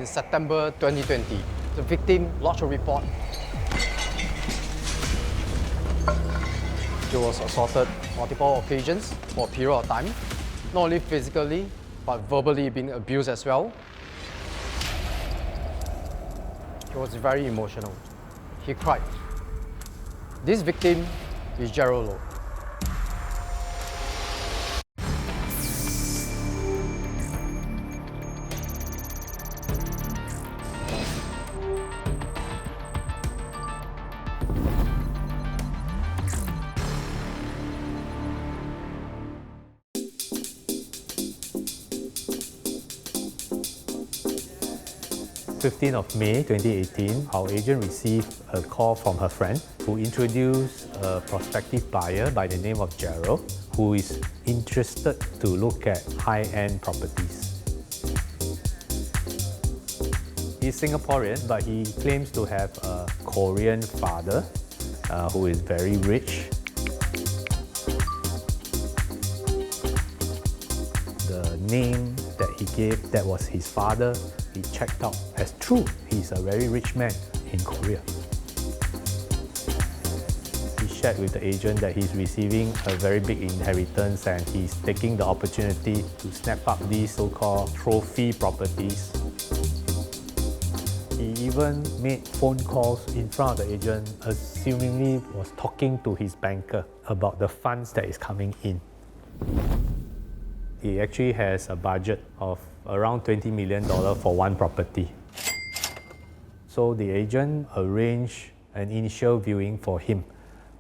in September 2020. The victim lodged a report. She was assaulted multiple occasions for a period of time, not only physically, but verbally being abused as well. He was very emotional. He cried. This victim is Jerald Low. May 2018, our agent received a call from her friend who introduced a prospective buyer by the name of Gerald, who is interested to look at high-end properties. He's Singaporean, but he claims to have a Korean father who is very rich. The name that he gave, that was his father, he checked out as true. He's a very rich man in Korea. He shared with the agent that he's receiving a very big inheritance and he's taking the opportunity to snap up these so-called trophy properties. He even made phone calls in front of the agent, assumingly was talking to his banker about the funds that is coming in. He actually has a budget of around $20 million for one property. So the agent arranged an initial viewing for him,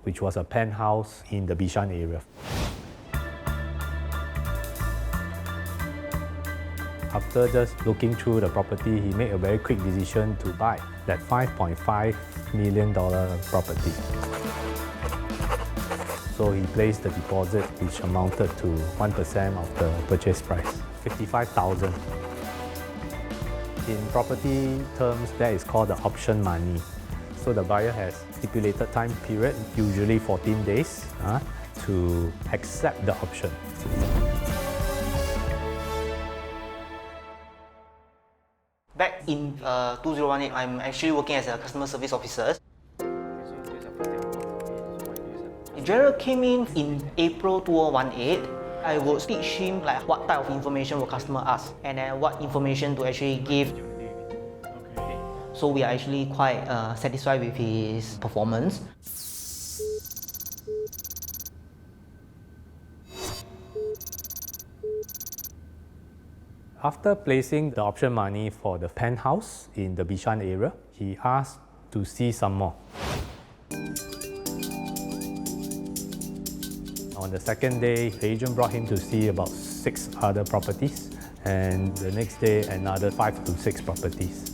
which was a penthouse in the Bishan area. After just looking through the property, he made a very quick decision to buy that $5.5 million property. So he placed the deposit, which amounted to 1% of the purchase price, $55,000. In property terms, that is called the option money. So the buyer has stipulated time period, usually 14 days, to accept the option. Back in 2018, I'm actually working as a customer service officer. Gerald came in April 2018. I would teach him what type of information will customer ask and then what information to actually give. Okay. So we are actually quite satisfied with his performance. After placing the option money for the penthouse in the Bishan area, he asked to see some more. On the second day, the agent brought him to see about 6 other properties, and the next day, another 5 to 6 properties.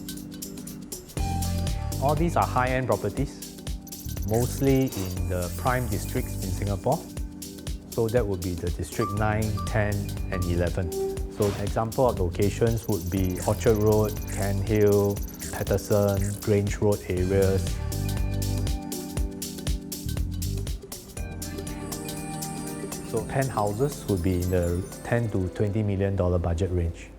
All these are high-end properties, mostly in the prime districts in Singapore. So that would be the District 9, 10, and 11. So an example of locations would be Orchard Road, Kent Hill, Patterson, Grange Road areas. So penthouses would be in the $10 to $20 million budget range.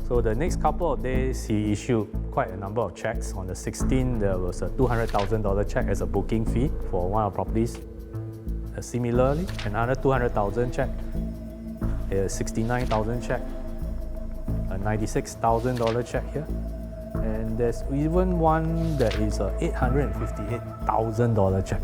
So the next couple of days, he issued quite a number of checks. On the 16th, there was a $200,000 check as a booking fee for one of the properties. Similarly, another $200,000 check, a $69,000 check, a $96,000 check here. And there's even one that is a $858,000 check.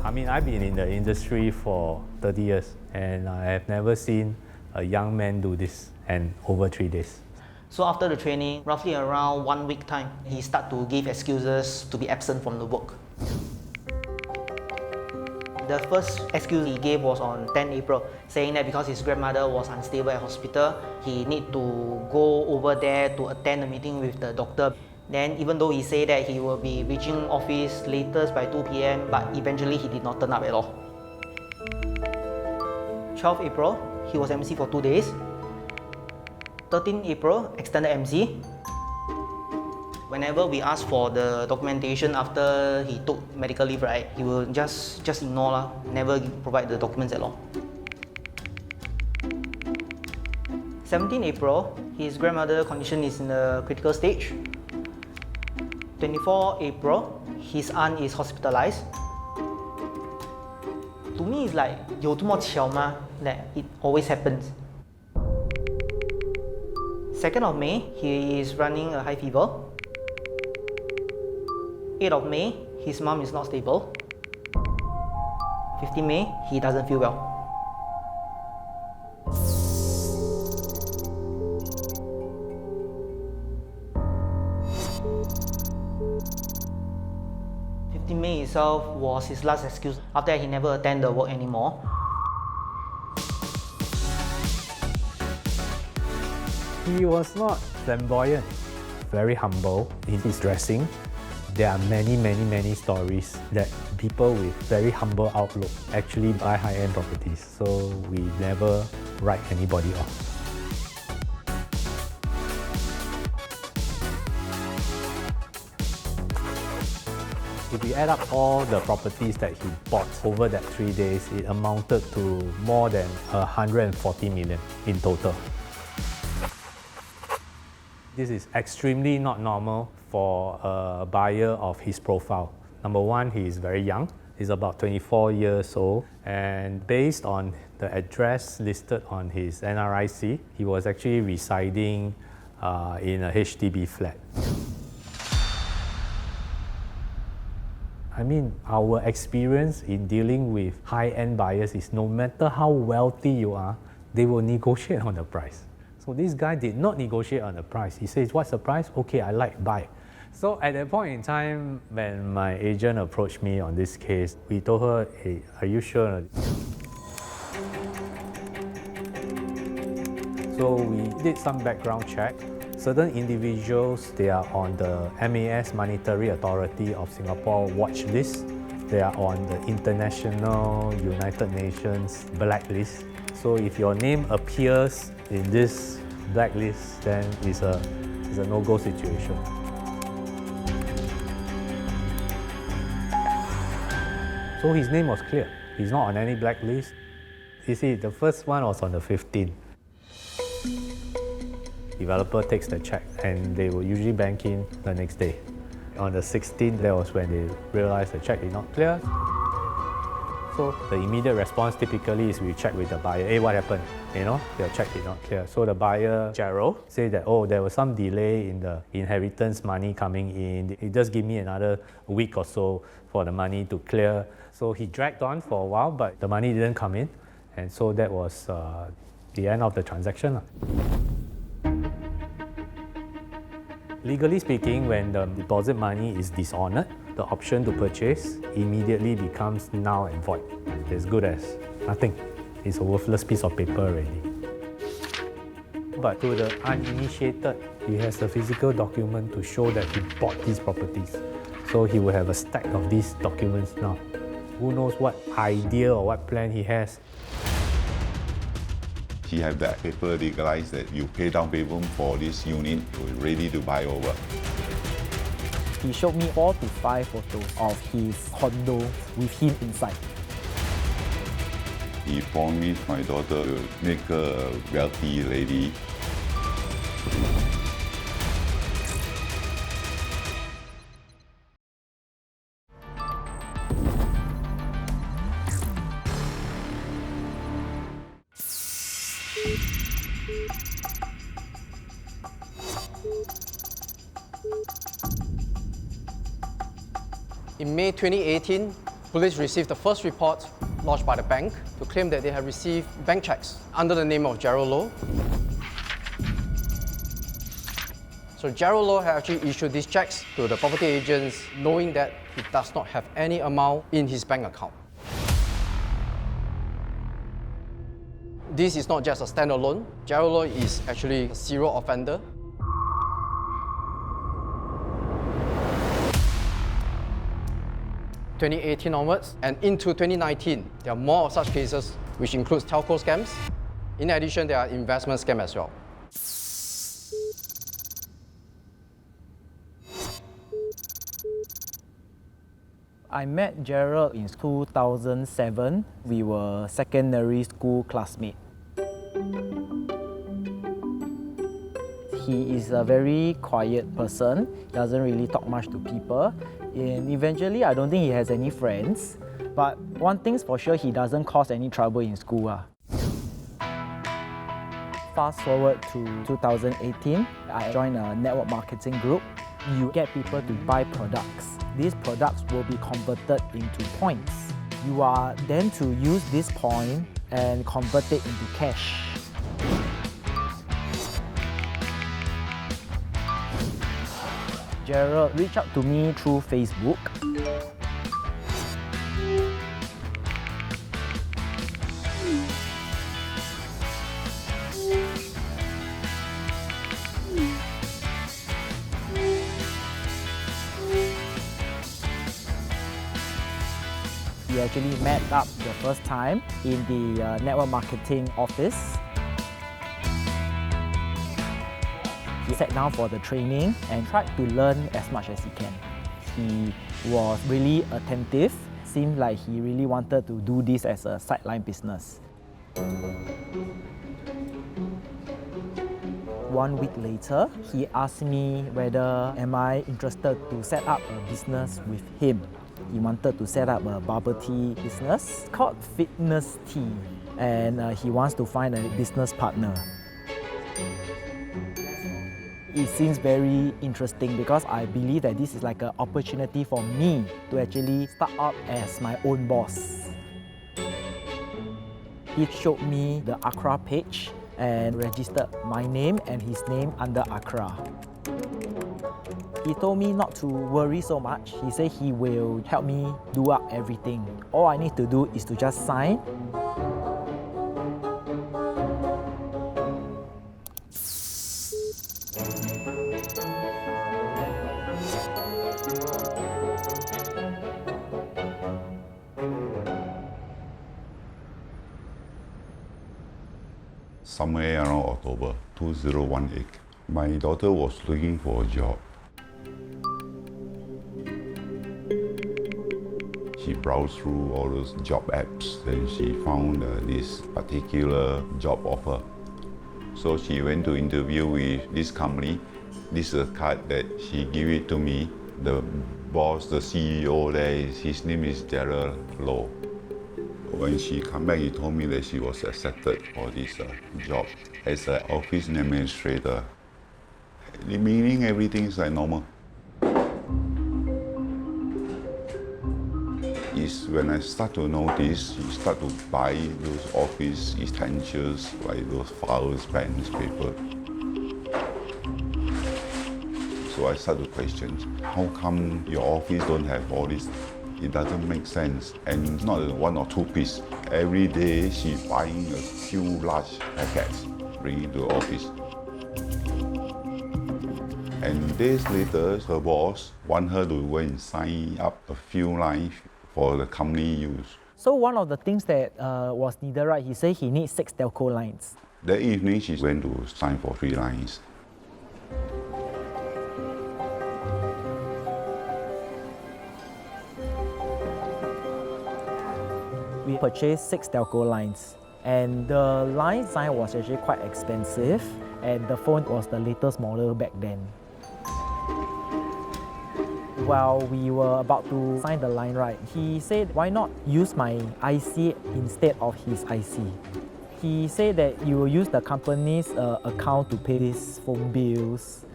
I mean, I've been in the industry for 30 years and I have never seen a young man do this and over 3 days. So after the training, roughly around 1 week time, he started to give excuses to be absent from the work. The first excuse he gave was on 10 April, saying that because his grandmother was unstable at hospital, he need to go over there to attend a meeting with the doctor. Then even though he said that he will be reaching office latest by 2 p.m, but eventually he did not turn up at all. 12 April, he was MC for 2 days. 13 April, extended MC. Whenever we ask for the documentation after he took medical leave, right, he will just ignore, never provide the documents at all. 17 April, his grandmother's condition is in a critical stage. 24 April, his aunt is hospitalized. To me, it's like, 有这么巧吗? That it always happens. 2nd of May, he is running a high fever. 8th of May, his mom is not stable. 15 May, he doesn't feel well. May itself was his last excuse. After that, he never attended the work anymore. He was not flamboyant, very humble in his dressing. There are many stories that people with very humble outlook actually buy high-end properties. So we never write anybody off. If we add up all the properties that he bought over that 3 days, it amounted to more than 140 million in total. This is extremely not normal for a buyer of his profile. Number one, he is very young. He's about 24 years old, and based on the address listed on his NRIC, he was actually residing in a HDB flat. I mean, our experience in dealing with high-end buyers is no matter how wealthy you are, they will negotiate on the price. So this guy did not negotiate on the price. He says, what's the price? Okay, I like, buy. So at that point in time, when my agent approached me on this case, we told her, hey, are you sure? So we did some background check. Certain individuals, they are on the MAS Monetary Authority of Singapore watch list. They are on the International United Nations blacklist. So if your name appears in this blacklist, then it's a no-go situation. So his name was clear. He's not on any blacklist. You see, the first one was on the 15th. Developer takes the check and they will usually bank in the next day. On the 16th, that was when they realized the check did not clear. So the immediate response typically is we check with the buyer, hey, what happened? You know, your check did not clear. So the buyer, Gerald, said that, oh, there was some delay in the inheritance money coming in. It just give me another week or so for the money to clear. So he dragged on for a while, but the money didn't come in. And so that was the end of the transaction. Legally speaking, when the deposit money is dishonored, the option to purchase immediately becomes null and void. As good as nothing. It's a worthless piece of paper already. But to the uninitiated, he has a physical document to show that he bought these properties. So he will have a stack of these documents now. Who knows what idea or what plan he has. He had that paper legalized that you pay down payment for this unit, you're ready to buy over. He showed me 4 to 5 photos of his condo with him inside. He promised my daughter to make her a wealthy lady. In May 2018, police received the first report lodged by the bank to claim that they had received bank checks under the name of Jerald Low. So Jerald Low had actually issued these checks to the property agents knowing that he does not have any amount in his bank account. This is not just a standalone. Jerald Low is actually a serial offender. In 2018 onwards and into 2019, there are more of such cases, which includes telco scams. In addition, there are investment scams as well. I met Gerald in 2007. We were secondary school classmates. He is a very quiet person, doesn't really talk much to people, and eventually I don't think he has any friends. But one thing's for sure, he doesn't cause any trouble in school. Fast forward to 2018, I joined a network marketing group. You get people to buy products. These products will be converted into points. You are then to use this point and convert it into cash. Gerald reached out to me through Facebook. We actually met up the first time in the network marketing office. He sat down for the training and tried to learn as much as he can. He was really attentive, seemed like he really wanted to do this as a sideline business. 1 week later, he asked me whether am I interested to set up a business with him. He wanted to set up a bubble tea business called Fitness Tea, and he wants to find a business partner. It seems very interesting because I believe that this is like an opportunity for me to actually start up as my own boss. He showed me the Accra page and registered my name and his name under Accra. He told me not to worry so much. He said he will help me do up everything. All I need to do is to just sign. Somewhere around October 2018, my daughter was looking for a job. She browsed through all those job apps, then she found this particular job offer. So she went to interview with this company. This is a card that she gave it to me. The boss, the CEO there, his name is Jerald Low. When she came back, he told me that she was accepted for this job as an office administrator. Meaning everything is like normal. Is when I start to notice, she start to buy those office essentials like those files, pens, paper. So I start to question, how come your office don't have all this? It doesn't make sense. And not one or two pieces. Every day she buying a few large packets, bringing to the office. And days later, her boss want her to go and sign up a few lines for the company use. So one of the things that was needed, right, he said he needs 6 telco lines. That evening, she went to sign for 3 lines. We purchased 6 telco lines, and the line sign was actually quite expensive, and the phone was the latest model back then. While we were about to sign the line, right, he said, why not use my IC instead of his IC? He said that you will use the company's account to pay these phone bills.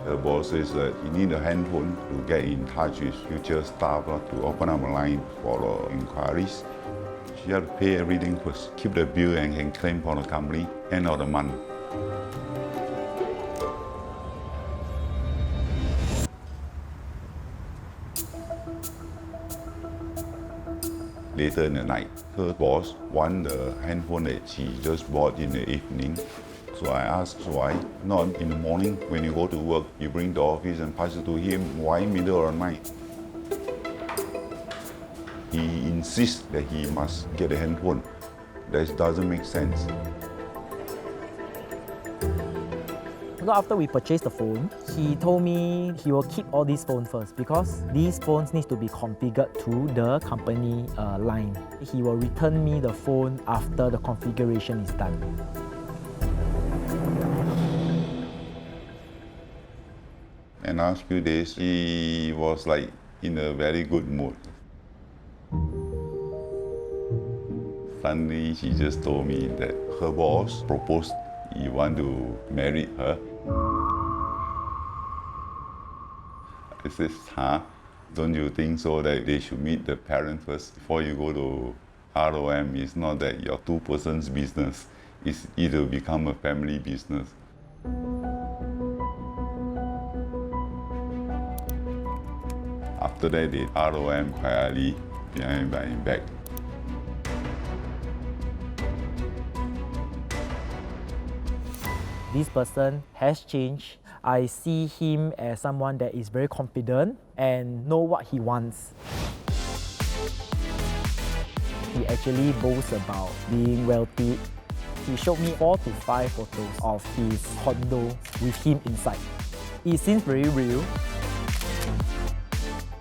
Her boss says that you need a handphone to get in touch with future staff to open up a line for inquiries. She had to pay everything first, keep the bill and can claim for the company end of the month. Later in the night, her boss wants the handphone that she just bought in the evening. So I asked why not in the morning when you go to work, you bring to office and pass it to him. Why middle of the night? He insists that he must get a handphone. That doesn't make sense. So after we purchased the phone, he told me he will keep all these phones first because these phones need to be configured to the company line. He will return me the phone after the configuration is done. And last few days, she was like in a very good mood. Suddenly, she just told me that her boss proposed he want to marry her. I said, huh? Don't you think so that they should meet the parents first before you go to ROM? It's not that your two persons business. It's either become a family business. After that, they ROM quietly behind my back. This person has changed. I see him as someone that is very confident and know what he wants. He actually boasts about being wealthy. He showed me 4 to 5 photos of his condo with him inside. It seems very real.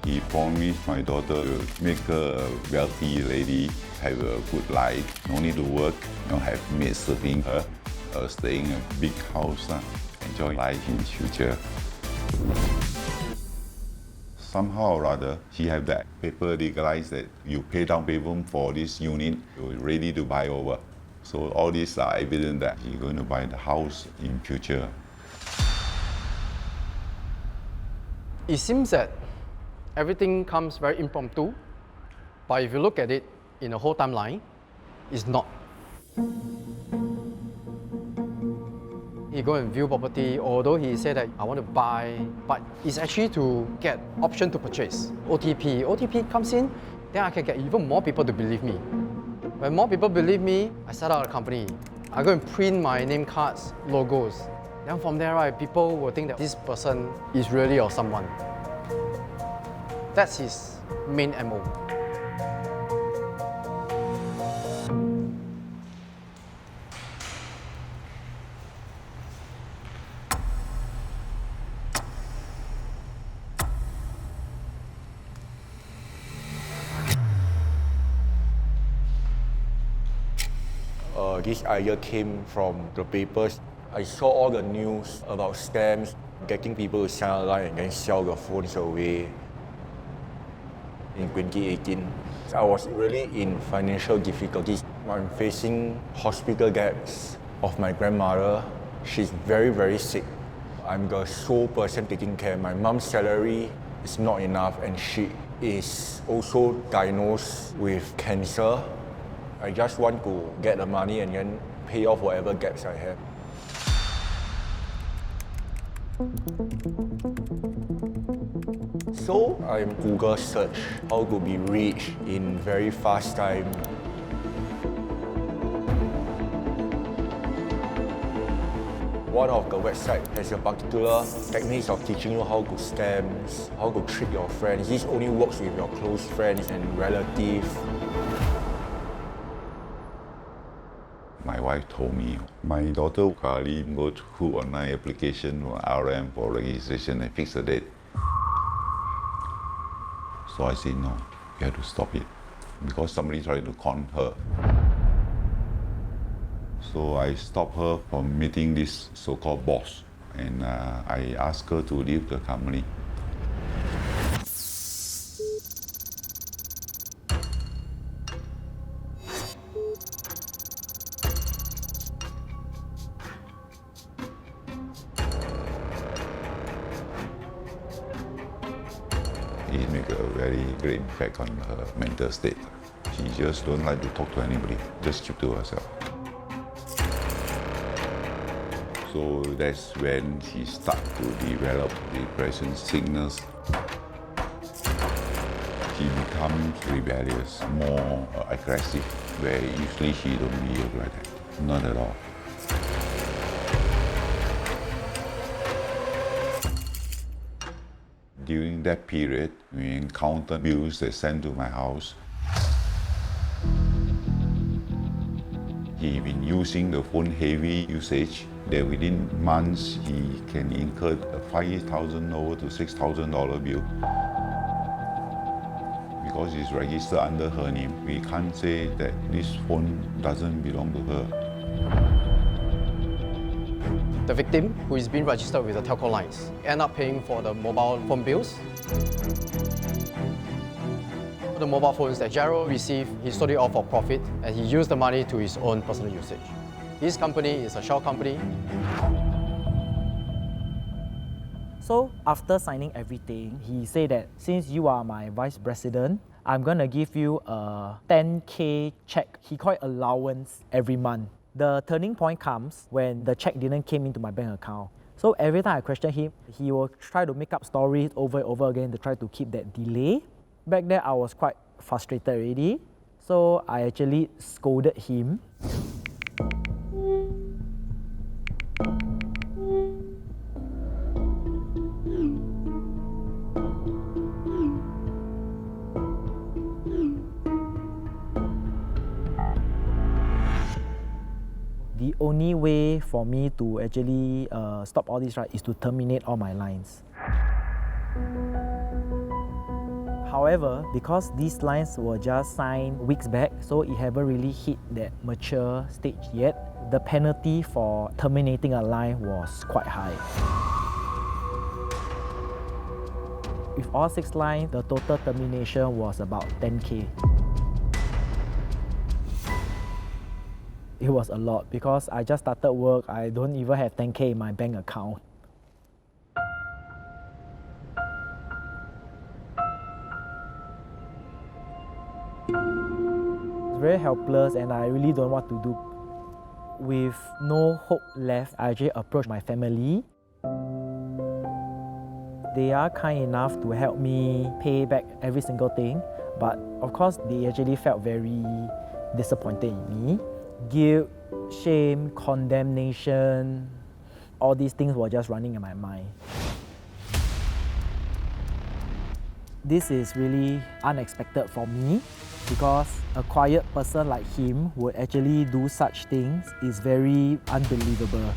He promised my daughter to make her a wealthy lady, have a good life, no need to work, have maids serving her, staying in a big house, enjoy life in future. Somehow or other, she have that paper legalized that you pay down payment for this unit, you're ready to buy over. So all these are evidence that she's going to buy the house in future. It seems that everything comes very impromptu, but if you look at it in a whole timeline, it's not. He go and view property, although he said that I want to buy, but it's actually to get option to purchase. OTP. OTP comes in, then I can get even more people to believe me. When more people believe me, I set up a company. I go and print my name cards, logos. Then from there, right, people will think that this person is really or someone. That's his main MO. This idea came from the papers. I saw all the news about scams, getting people to sign online and then sell the phones away. In 2018, I was really in financial difficulties. I'm facing hospital debts of my grandmother. She's very, very sick. I'm the sole person taking care. My mom's salary is not enough and she is also diagnosed with cancer. I just want to get the money and then pay off whatever debts I have. So I Google search how to be rich in very fast time. One of the websites has a particular techniques of teaching you how to scam, how to trick your friends. This only works with your close friends and relatives. My wife told me, my daughter currently go through online application for RM for registration and fix a date. So I said, no, you have to stop it because somebody tried to con her. So I stopped her from meeting this so-called boss and I asked her to leave the company. It made a very great impact on her mental state. She just don't like to talk to anybody, just keep to herself. So that's when she started to develop depression sickness. She becomes rebellious, more aggressive, where usually she don't behave like that, not at all. During that period, we encountered bills that sent to my house. He been using the phone heavy usage, that within months he can incur a $5,000 over to $6,000 bill. Because it's registered under her name, we can't say that this phone doesn't belong to her. the victim, who is being registered with the telco lines, end up paying for the mobile phone bills. The mobile phones that Gerald received, he sold it off for profit and he used the money to his own personal usage. His company is a shell company. So after signing everything, he said that since you are my vice president, I'm gonna give you a 10K check. He called it allowance every month. The turning point comes when the check didn't came into my bank account. So every time I question him, he will try to make up stories over and over again to try to keep that delay. Back then I was quite frustrated already, so I actually scolded him. The only way for me to actually stop all this, right, is to terminate all my lines. However, because these lines were just signed weeks back, so it haven't really hit that mature stage yet, the penalty for terminating a line was quite high. With all 6 lines, the total termination was about 10K. It was a lot because I just started work, I don't even have 10K in my bank account. Very helpless and I really don't know what to do. With no hope left, I actually approached my family. They are kind enough to help me pay back every single thing, but of course they actually felt very disappointed in me. Guilt, shame, condemnation, all these things were just running in my mind. This is really unexpected for me because a quiet person like him would actually do such things is very unbelievable.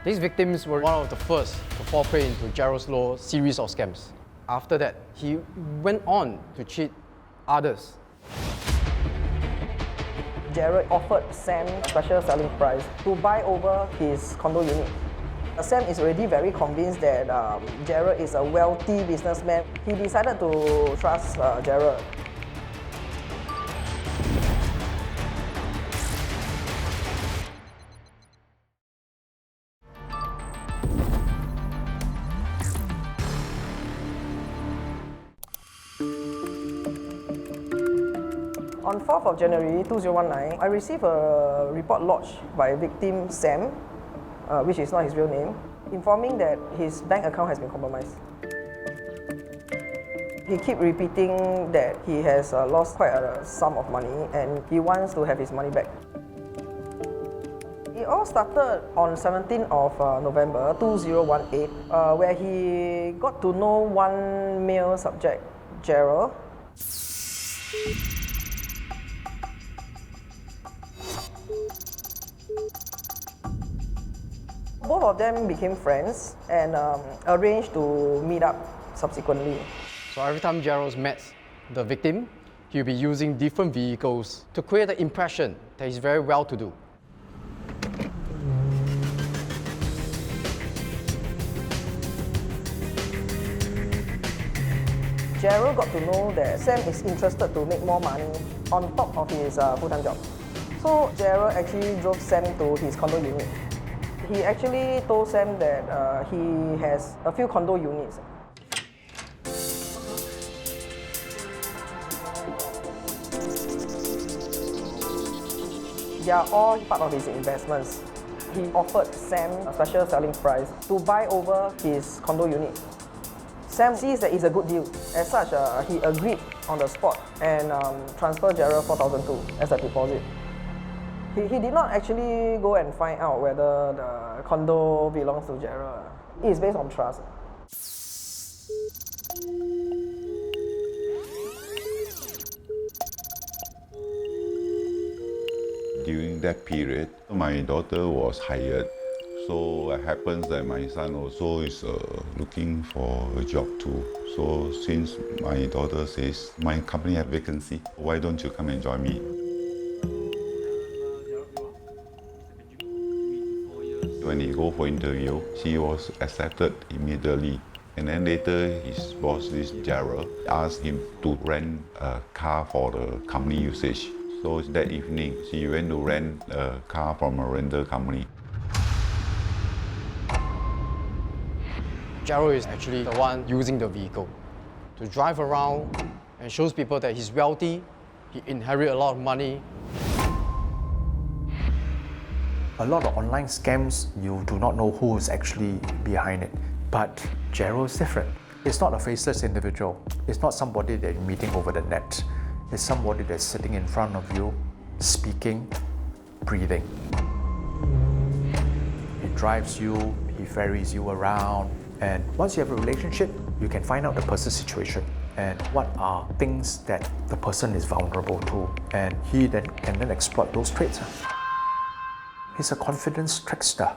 These victims were one of the first to fall prey into Jerald Low's series of scams. After that, he went on to cheat others. Gerald offered Sam special selling price to buy over his condo unit. Sam is already very convinced that Gerald is a wealthy businessman. He decided to trust Gerald. On 4th of January 2019, I received a report lodged by victim Sam, which is not his real name, informing that his bank account has been compromised. He keeps repeating that he has lost quite a sum of money and he wants to have his money back. It all started on 17th of November 2018, where he got to know one male subject, Gerald. Both of them became friends and arranged to meet up subsequently. So every time Gerald met the victim, he'll be using different vehicles to create the impression that he's very well-to-do. Gerald got to know that Sam is interested to make more money on top of his full-time job. So Gerald actually drove Sam to his condo unit. He actually told Sam that he has a few condo units. They are all part of his investments. He offered Sam a special selling price to buy over his condo unit. Sam sees that it's a good deal. As such, he agreed on the spot and transferred Gerald 4,200 as a deposit. He did not actually go and find out whether the condo belongs to Gerald. It is based on trust. During that period, my daughter was hired. So it happens that my son also is looking for a job too. So since my daughter says, my company has vacancy, why don't you come and join me? When he go for interview, she was accepted immediately. And then later his boss, this Gerald, asked him to rent a car for the company usage. So that evening, she went to rent a car from a rental company. Gerald is actually the one using the vehicle to drive around and shows people that he's wealthy, he inherits a lot of money. A lot of online scams, you do not know who is actually behind it. But Gerald's different. It's not a faceless individual. It's not somebody that you're meeting over the net. It's somebody that's sitting in front of you, speaking, breathing. He drives you, he ferries you around, and once you have a relationship, you can find out the person's situation and what are things that the person is vulnerable to, and he then can exploit those traits. He's a confidence trickster.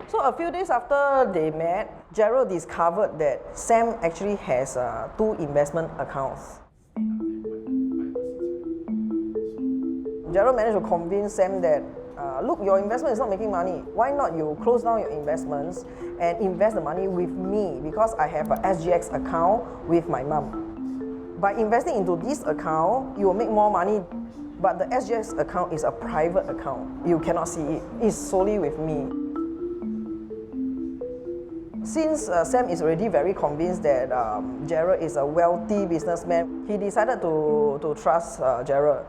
So a few days after they met, Gerald discovered that Sam actually has 2 investment accounts. Gerald managed to convince Sam that, look, your investment is not making money. Why not you close down your investments and invest the money with me, because I have a SGX account with my mom. By investing into this account, you will make more money, but the SGX account is a private account. You cannot see it. It's solely with me. Since Sam is already very convinced that Gerald is a wealthy businessman, he decided to trust Gerald.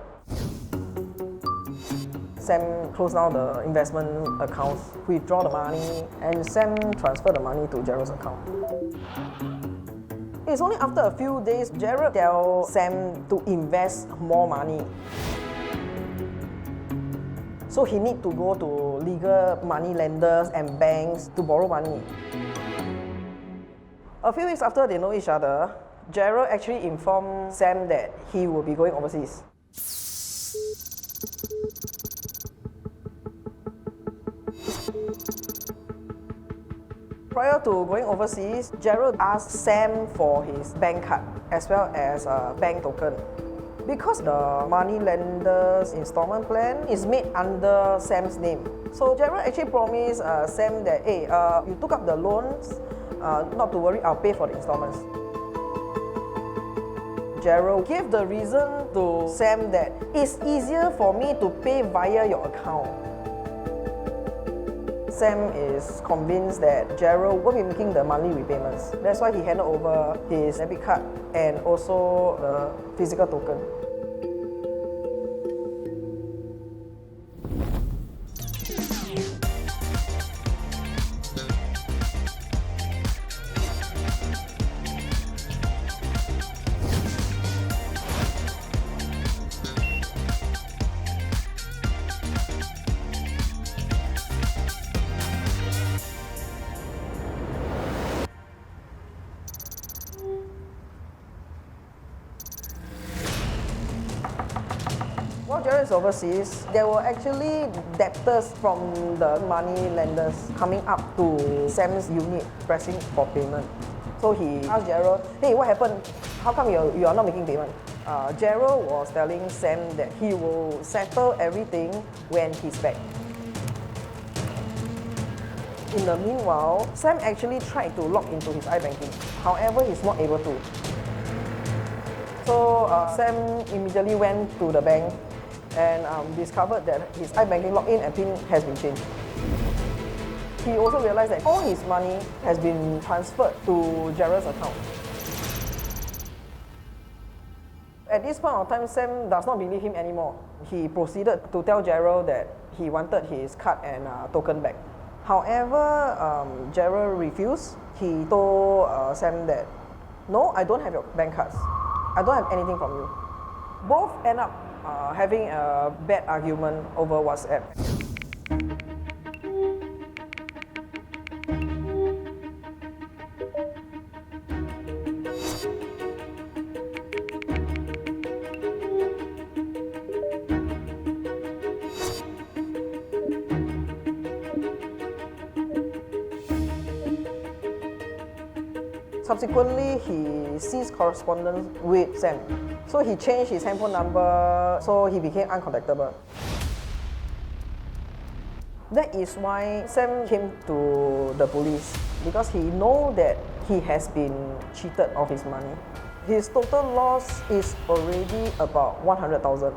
Sam closed down the investment accounts, withdraw the money, and Sam transferred the money to Gerald's account. It's only after a few days, Gerald tells Sam to invest more money. So he need to go to legal money lenders and banks to borrow money. A few weeks after they know each other, Gerald actually informed Sam that he will be going overseas. Prior to going overseas, Gerald asked Sam for his bank card as well as a bank token. Because the money lender's installment plan is made under Sam's name. So Gerald actually promised Sam that, hey, you took up the loans, not to worry, I'll pay for the installments. Gerald gave the reason to Sam that it's easier for me to pay via your account. Sam is convinced that Gerald will be making the monthly repayments. That's why he handed over his debit card and also the physical token. While Gerald is overseas, there were actually debtors from the money lenders coming up to Sam's unit pressing for payment. So he asked Gerald, hey, what happened? How come you are not making payment? Gerald was telling Sam that he will settle everything when he's back. In the meanwhile, Sam actually tried to log into his iBanking. However, he's not able to. So Sam immediately went to the bank and discovered that his iBanking login and PIN has been changed. He also realized that all his money has been transferred to Gerald's account. At this point of time, Sam does not believe him anymore. He proceeded to tell Gerald that he wanted his card and token back. However, Gerald refused. He told Sam that, no, I don't have your bank cards. I don't have anything from you. Both end up having a bad argument over WhatsApp. Subsequently, he ceased correspondence with Sam. So he changed his handphone. number, so he became uncontactable. That is why Sam came to the police, because he know that he has been cheated of his money. His total loss is already about 100,000.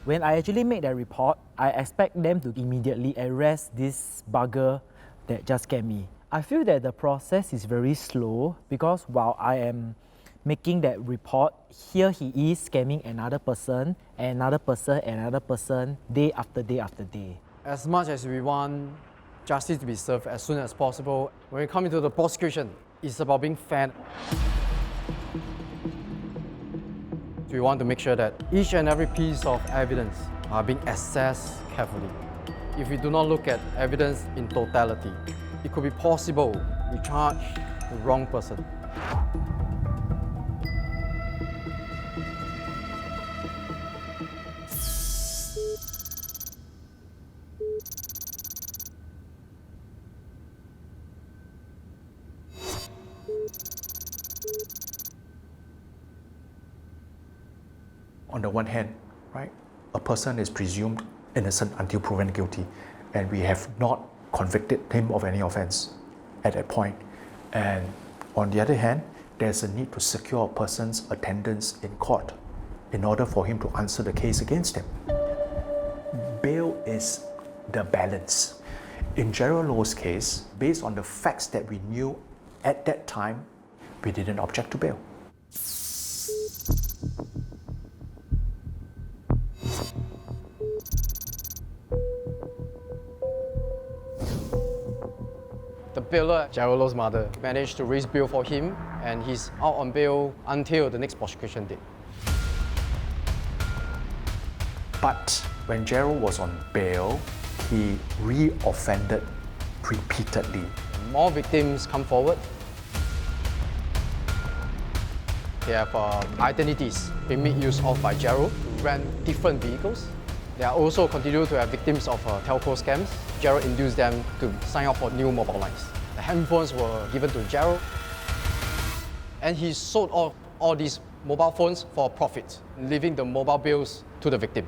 When I actually made that report, I expect them to immediately arrest this bugger that just scammed me. I feel that the process is very slow because while I am making that report, here he is scamming another person, day after day after day. As much as we want justice to be served as soon as possible, when we come into the prosecution, it's about being fair. We want to make sure that each and every piece of evidence are being assessed carefully. If we do not look at evidence in totality, it could be possible we charge the wrong person. On the one hand, right, a person is presumed innocent until proven guilty, and we have not convicted him of any offense at that point. And on the other hand, there's a need to secure a person's attendance in court in order for him to answer the case against him. Bail is the balance. In Jerald Low's case, based on the facts that we knew at that time, we didn't object to bail. The bailer, Jerald Low's mother, managed to raise bail for him, and he's out on bail until the next prosecution date. But when Gerald was on bail, he re-offended repeatedly. More victims come forward. They have identities being made use of by Gerald to rent different vehicles. They are also continue to have victims of telco scams. Gerald induced them to sign up for new mobile lines. The handphones were given to Gerald, and he sold off all these mobile phones for profit, leaving the mobile bills to the victim.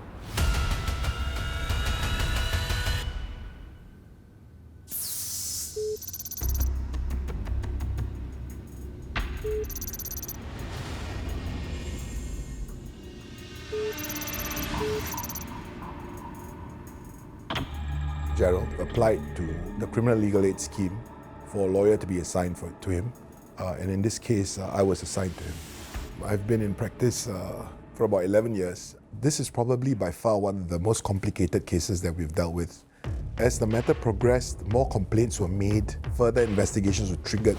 Gerald applied to the criminal legal aid scheme for a lawyer to be assigned to him. And in this case, I was assigned to him. I've been in practice for about 11 years. This is probably by far one of the most complicated cases that we've dealt with. As the matter progressed, more complaints were made, further investigations were triggered.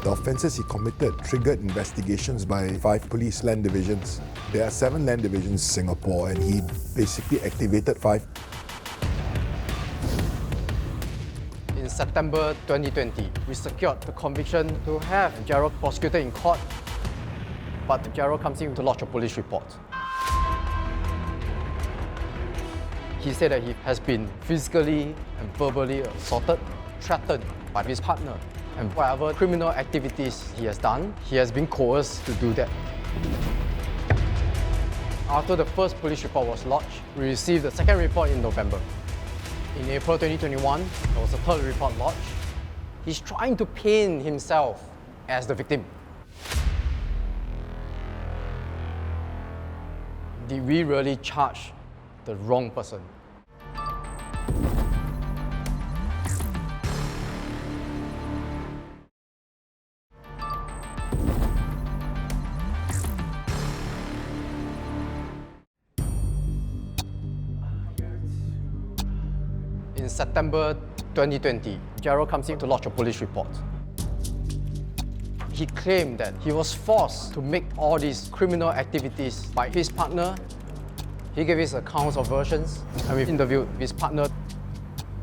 The offences he committed triggered investigations by 5 police land divisions. There are 7 land divisions in Singapore, and he basically activated 5. In September 2020, we secured the conviction to have Gerald prosecuted in court, but Gerald comes in to lodge a police report. He said that he has been physically and verbally assaulted, threatened by his partner, and whatever criminal activities he has done, he has been coerced to do that. After the first police report was lodged, we received the second report in November. In April 2021, there was a third report lodged. He's trying to paint himself as the victim. Did we really charge the wrong person? In September 2020, Gerald comes in to lodge a police report. He claimed that he was forced to make all these criminal activities by his partner. He gave his accounts of versions, and we interviewed his partner.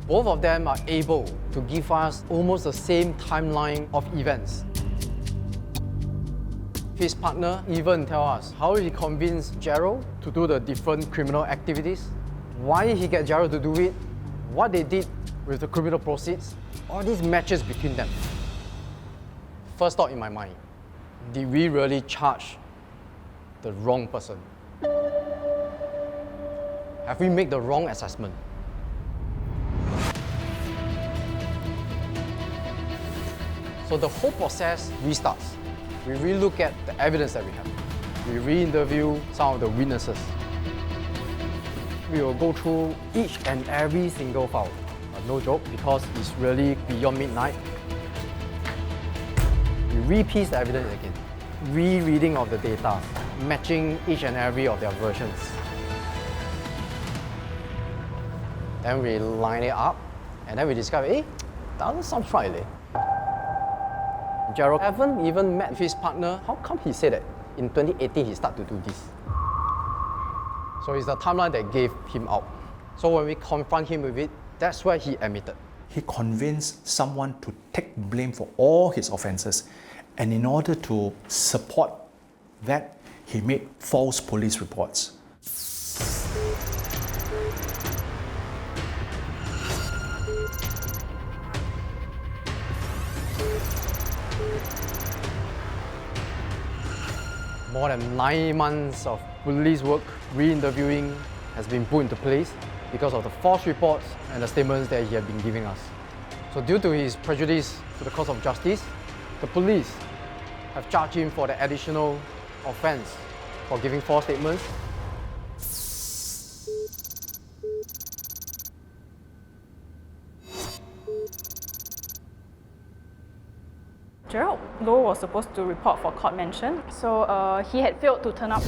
Both of them are able to give us almost the same timeline of events. His partner even tell us how he convinced Gerald to do the different criminal activities, why he get Gerald to do it, what they did with the criminal proceeds, all these matches between them. First thought in my mind, did we really charge the wrong person? Have we made the wrong assessment? So the whole process restarts. We re-look at the evidence that we have. We re-interview some of the witnesses. We will go through each and every single file. No joke, because it's really beyond midnight. We re-piece the evidence again. Re-reading of the data, matching each and every of their versions. Then we line it up, and then we discover, doesn't sound right. Gerald haven't even met his partner. How come he said that in 2018 he started to do this? So it's the timeline that gave him out. So when we confront him with it, that's where he admitted. He convinced someone to take blame for all his offences, and in order to support that, he made false police reports. More than 9 months of police work, re-interviewing has been put into place because of the false reports and the statements that he had been giving us. So due to his prejudice to the cause of justice, the police have charged him for the additional offence for giving false statements. Jerald Low was supposed to report for court mention, so he had failed to turn up.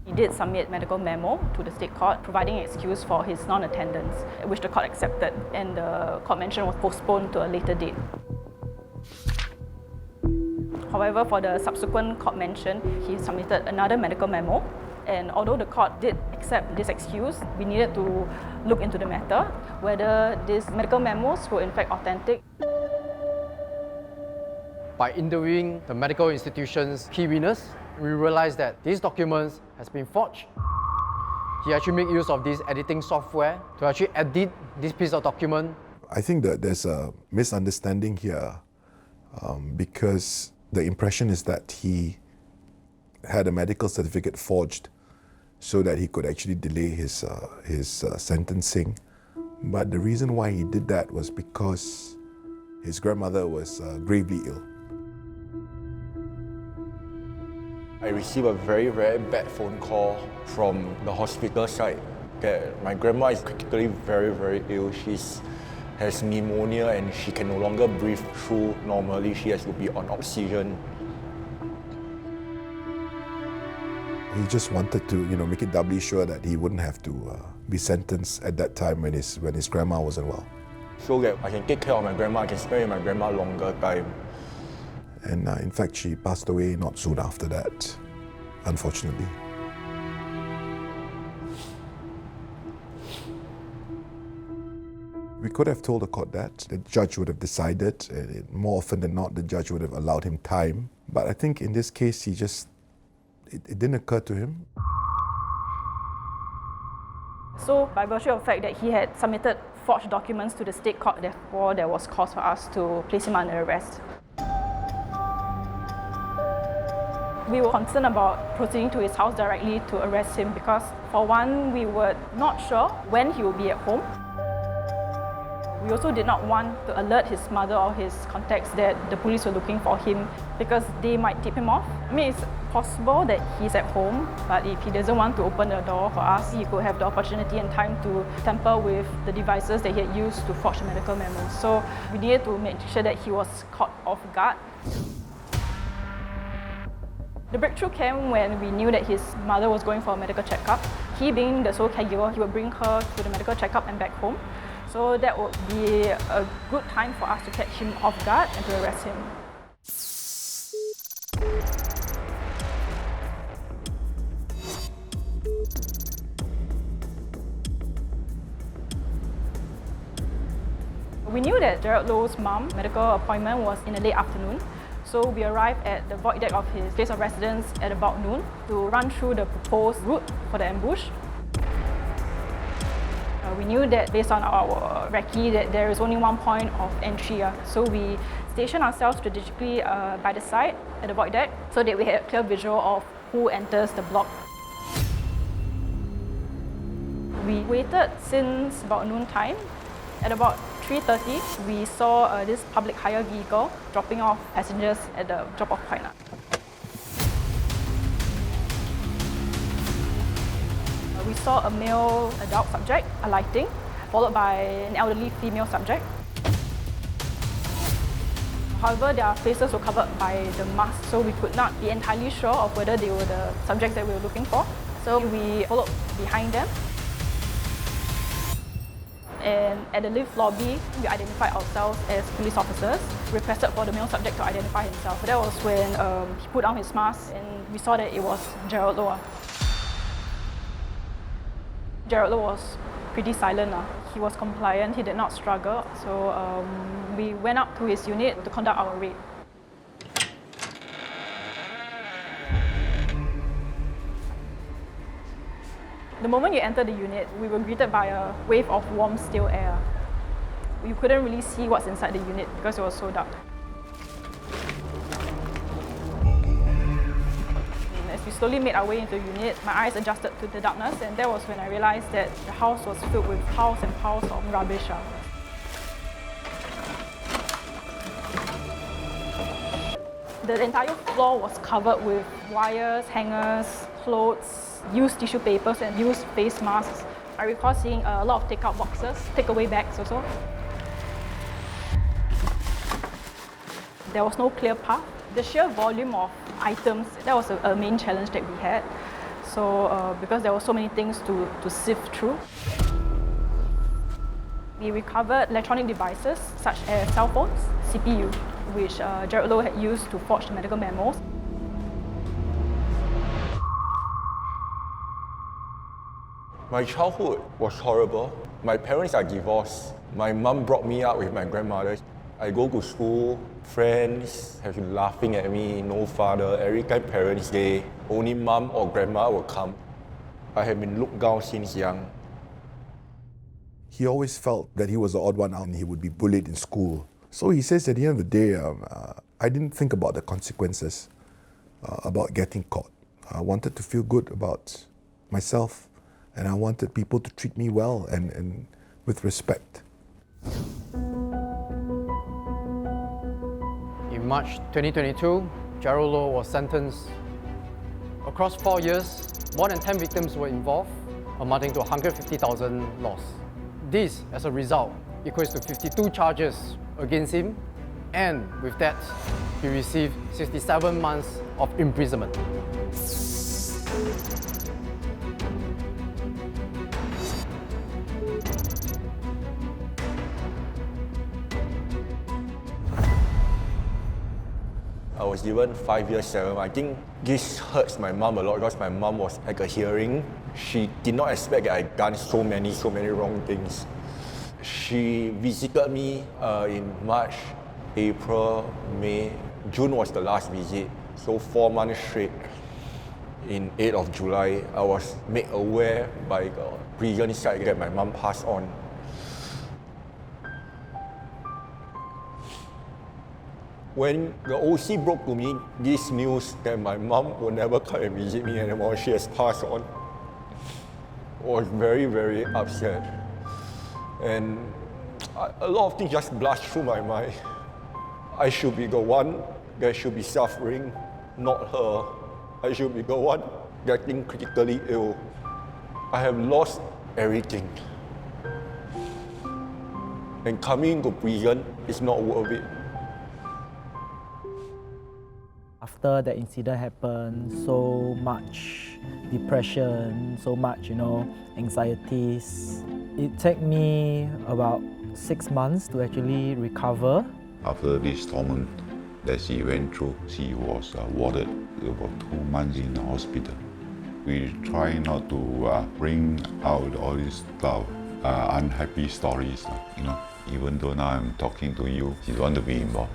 He did submit medical memo to the state court, providing an excuse for his non-attendance, which the court accepted, and the court mention was postponed to a later date. However, for the subsequent court mention, he submitted another medical memo, and although the court did accept this excuse, we needed to look into the matter, whether these medical memos were in fact authentic. By interviewing the medical institution's key witness, we realized that these documents has been forged. He actually made use of this editing software to actually edit this piece of document. I think that there's a misunderstanding here because the impression is that he had a medical certificate forged so that he could actually delay his sentencing. But the reason why he did that was because his grandmother was gravely ill. I received a very, very bad phone call from the hospital side that my grandma is critically very, very ill. She has pneumonia and she can no longer breathe through normally. She has to be on oxygen. He just wanted to, make it doubly sure that he wouldn't have to be sentenced at that time when his grandma wasn't well. So that I can take care of my grandma, I can spend with my grandma longer time. And in fact, she passed away not soon after that, unfortunately. We could have told the court that. The judge would have decided. More often than not, the judge would have allowed him time. But I think in this case, it didn't occur to him. So, by virtue of the fact that he had submitted forged documents to the state court, therefore there was cause for us to place him under arrest. We were concerned about proceeding to his house directly to arrest him because, for one, we were not sure when he would be at home. We also did not want to alert his mother or his contacts that the police were looking for him because they might tip him off. I mean, it's possible that he's at home, but if he doesn't want to open the door for us, he could have the opportunity and time to tamper with the devices that he had used to forge the medical memos. So we needed to make sure that he was caught off guard. The breakthrough came when we knew that his mother was going for a medical checkup. He being the sole caregiver, he would bring her to the medical checkup and back home. So that would be a good time for us to catch him off guard and to arrest him. We knew that Jerald Low's mum medical appointment was in the late afternoon. So we arrived at the void deck of his place of residence at about noon to run through the proposed route for the ambush. We knew that based on our recce that there is only one point of entry. So we stationed ourselves strategically by the side at the void deck so that we had a clear visual of who enters the block. We waited since about noon time. At about 3:30, we saw this public hire vehicle dropping off passengers at the drop-off point. We saw a male adult subject alighting, followed by an elderly female subject. However, their faces were covered by the mask, so we could not be entirely sure of whether they were the subjects that we were looking for. So we followed behind them. And at the lift lobby, we identified ourselves as police officers, requested for the male subject to identify himself. That was when he put on his mask and we saw that it was Jerald Low. Jerald Low was pretty silent. He was compliant, he did not struggle. So we went up to his unit to conduct our raid. The moment you entered the unit, we were greeted by a wave of warm, still air. You couldn't really see what's inside the unit because it was so dark. As we slowly made our way into the unit, my eyes adjusted to the darkness, and that was when I realized that the house was filled with piles and piles of rubbish. The entire floor was covered with wires, hangers, clothes, used tissue papers and used face masks. I recall seeing a lot of take-out boxes, takeaway bags also. There was no clear path. The sheer volume of items, that was a main challenge that we had. So because there were so many things to sift through. We recovered electronic devices such as cell phones, CPU, which Jerald Low had used to forge the medical memos. My childhood was horrible. My parents are divorced. My mum brought me up with my grandmother. I go to school, friends have been laughing at me, no father. Every time Parents' Day, only mum or grandma will come. I have been looked down since young. He always felt that he was the odd one out and he would be bullied in school. So he says at the end of the day, I didn't think about the consequences about getting caught. I wanted to feel good about myself, and I wanted people to treat me well and with respect. In March 2022, Jerald Low was sentenced. Across 4 years, more than 10 victims were involved, amounting to 150,000 loss. This, as a result, equates to 52 charges against him, and with that, he received 67 months of imprisonment. I was given 5 years 7. I think this hurts my mum a lot because my mum was at a hearing. She did not expect that I'd done so many wrong things. She visited me in March, April, May. June was the last visit, so 4 months straight. In 8th of July, I was made aware by the prison side that my mum passed on. When the OC broke to me this news that my mum will never come and visit me anymore, she has passed on, I was very, very upset. And a lot of things just blushed through my mind. I should be the one that should be suffering, not her. I should be the one getting critically ill. I have lost everything. And coming to prison is not worth it. After the incident happened, so much depression, so much, anxieties. It took me about 6 months to actually recover. After this torment that she went through, she was warded about 2 months in the hospital. We try not to bring out all these stuff, unhappy stories, Even though now I'm talking to you, she don't want to be involved.